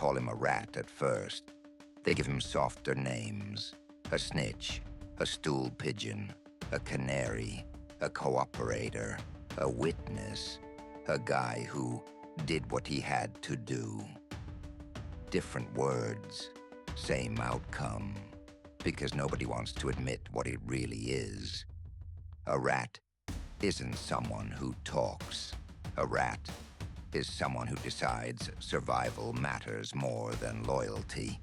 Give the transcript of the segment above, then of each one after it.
call him a rat at first. They give him softer names: a snitch, a stool pigeon, a canary, a cooperator, a witness, a guy who did what he had to do. Different words, same outcome, because nobody wants to admit what it really is. A rat isn't someone who talks. A rat is someone who decides survival matters more than loyalty,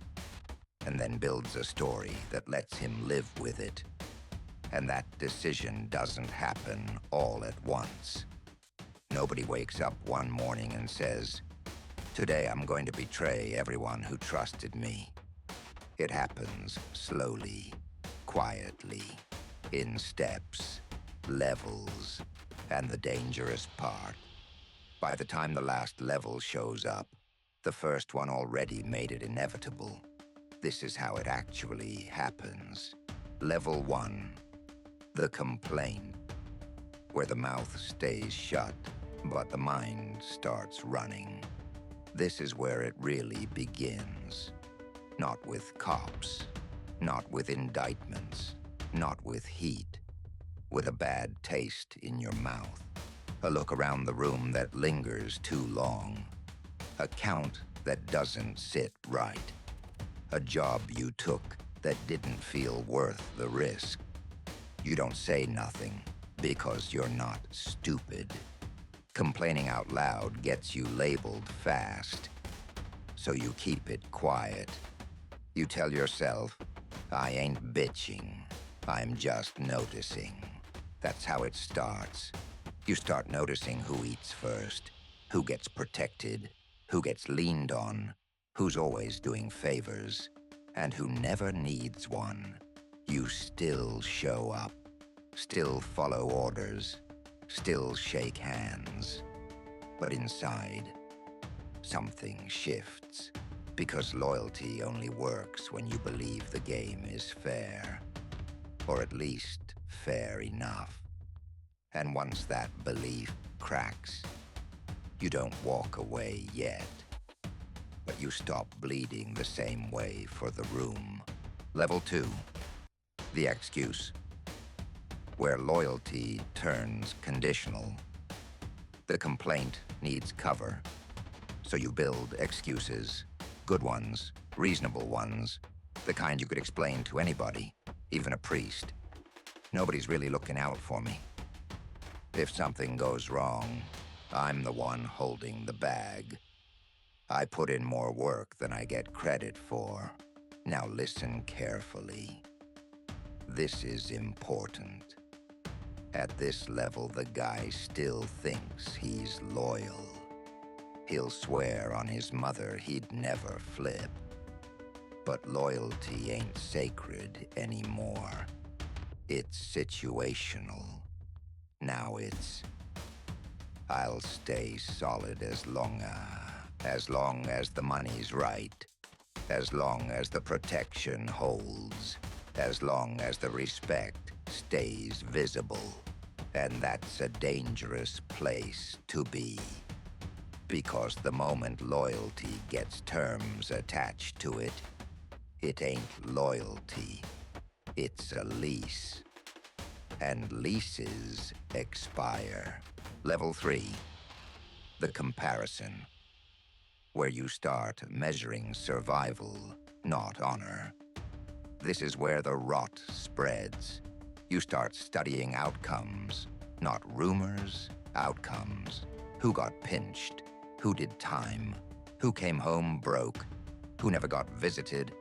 and then builds a story that lets him live with it. And that decision doesn't happen all at once. Nobody wakes up one morning and says, "Today I'm going to betray everyone who trusted me." It happens slowly, quietly, in steps, levels, and the dangerous part: by the time the last level shows up, the first one already made it inevitable. This is how it actually happens. Level 1, the complaint, where the mouth stays shut, but the mind starts running. This is where it really begins. Not with cops, not with indictments, not with heat, with a bad taste in your mouth, a look around the room that lingers too long, a count that doesn't sit right, a job you took that didn't feel worth the risk. You don't say nothing because you're not stupid. Complaining out loud gets you labeled fast, so you keep it quiet. You tell yourself, "I ain't bitching, I'm just noticing." That's how it starts. You start noticing who eats first, who gets protected, who gets leaned on, who's always doing favors, and who never needs one. You still show up, still follow orders, still shake hands. But inside, something shifts, because loyalty only works when you believe the game is fair, or at least fair enough. And once that belief cracks, you don't walk away yet, but you stop bleeding the same way for the room. Level 2, the excuse, where loyalty turns conditional. The complaint needs cover, so you build excuses, good ones, reasonable ones, the kind you could explain to anybody, even a priest. Nobody's really looking out for me. If something goes wrong, I'm the one holding the bag. I put in more work than I get credit for. Now listen carefully. This is important. At this level, the guy still thinks he's loyal. He'll swear on his mother he'd never flip. But loyalty ain't sacred anymore. It's situational. Now it's, "I'll stay solid as long as the money's right, as long as the protection holds, as long as the respect stays visible." And that's a dangerous place to be. Because the moment loyalty gets terms attached to it, it ain't loyalty, it's a lease. And leases expire. Level 3, the comparison, where you start measuring survival, not honor. This is where the rot spreads. You start studying outcomes, not rumors, outcomes. Who got pinched? Who did time? Who came home broke? Who never got visited?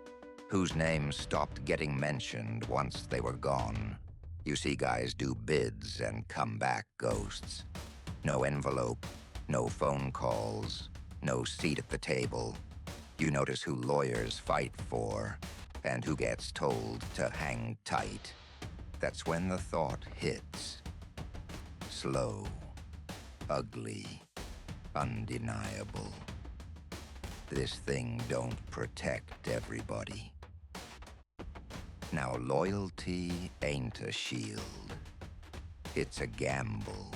Whose names stopped getting mentioned once they were gone? You see guys do bids and come back ghosts. No envelope, no phone calls, no seat at the table. You notice who lawyers fight for and who gets told to hang tight. That's when the thought hits. Slow, ugly, undeniable. This thing don't protect everybody. Now, loyalty ain't a shield. It's a gamble.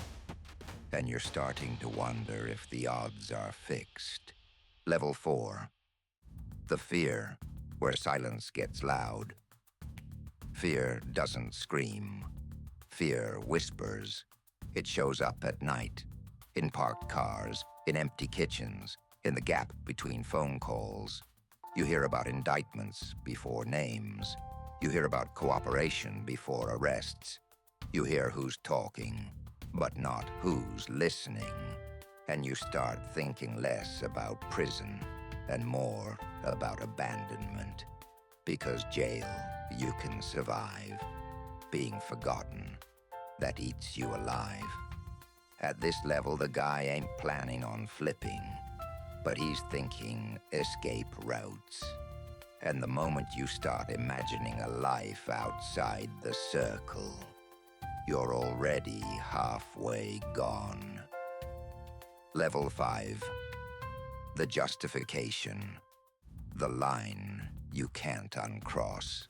And you're starting to wonder if the odds are fixed. Level 4, The fear, where silence gets loud. Fear doesn't scream. Fear whispers. It shows up at night, in parked cars, in empty kitchens, in the gap between phone calls. You hear about indictments before names. You hear about cooperation before arrests. You hear who's talking, but not who's listening. And you start thinking less about prison and more about abandonment. Because jail, you can survive. Being forgotten, that eats you alive. At this level, the guy ain't planning on flipping, but he's thinking escape routes. And the moment you start imagining a life outside the circle, you're already halfway gone. Level 5. The justification. The line you can't uncross.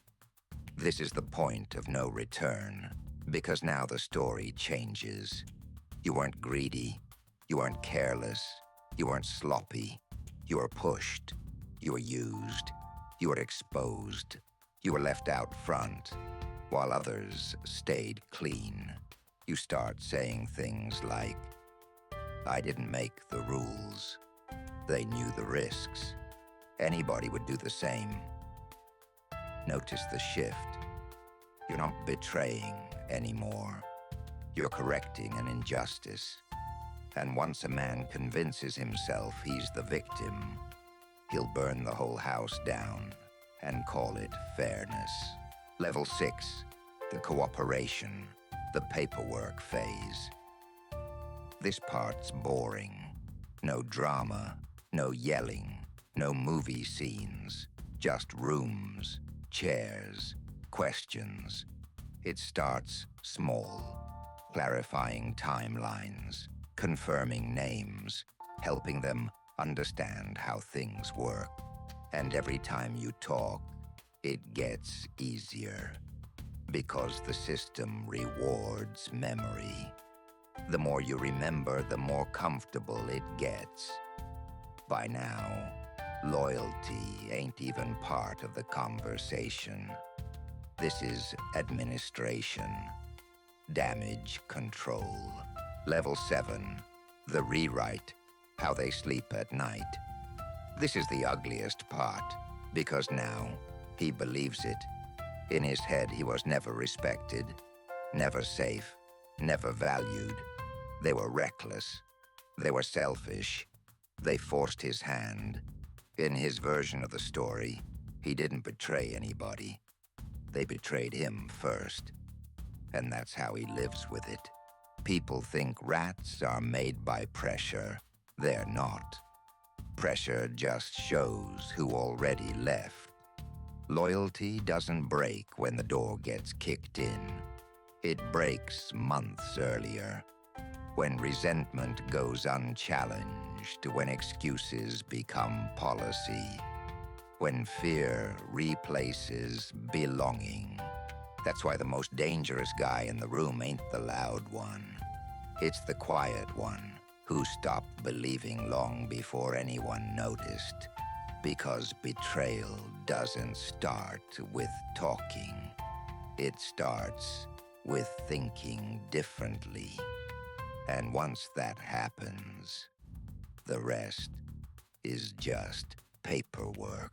This is the point of no return, because now the story changes. You weren't greedy, you weren't careless, you weren't sloppy. You were pushed, you were used, you were exposed, you were left out front, while others stayed clean. You start saying things like, I didn't make the rules. They knew the risks. Anybody would do the same. Notice the shift. You're not betraying anymore. You're correcting an injustice. And once a man convinces himself he's the victim, he'll burn the whole house down and call it fairness. Level 6, the cooperation, the paperwork phase. This part's boring. No drama, no yelling, no movie scenes, just rooms, chairs, questions. It starts small, clarifying timelines, confirming names, helping them understand how things work. And every time you talk, it gets easier, because the system rewards memory. The more you remember, the more comfortable it gets. By now, loyalty ain't even part of the conversation. This is administration, damage control. Level 7, the rewrite, how they sleep at night. This is the ugliest part, because now he believes it. In his head, he was never respected, never safe, never valued. They were reckless. They were selfish. They forced his hand. In his version of the story, he didn't betray anybody. They betrayed him first. And that's how he lives with it. People think rats are made by pressure. They're not. Pressure just shows who already left. Loyalty doesn't break when the door gets kicked in. It breaks months earlier, when resentment goes unchallenged, when excuses become policy, when fear replaces belonging. That's why the most dangerous guy in the room ain't the loud one. It's the quiet one who stopped believing long before anyone noticed. Because betrayal doesn't start with talking. It starts with thinking differently. And once that happens, the rest is just paperwork.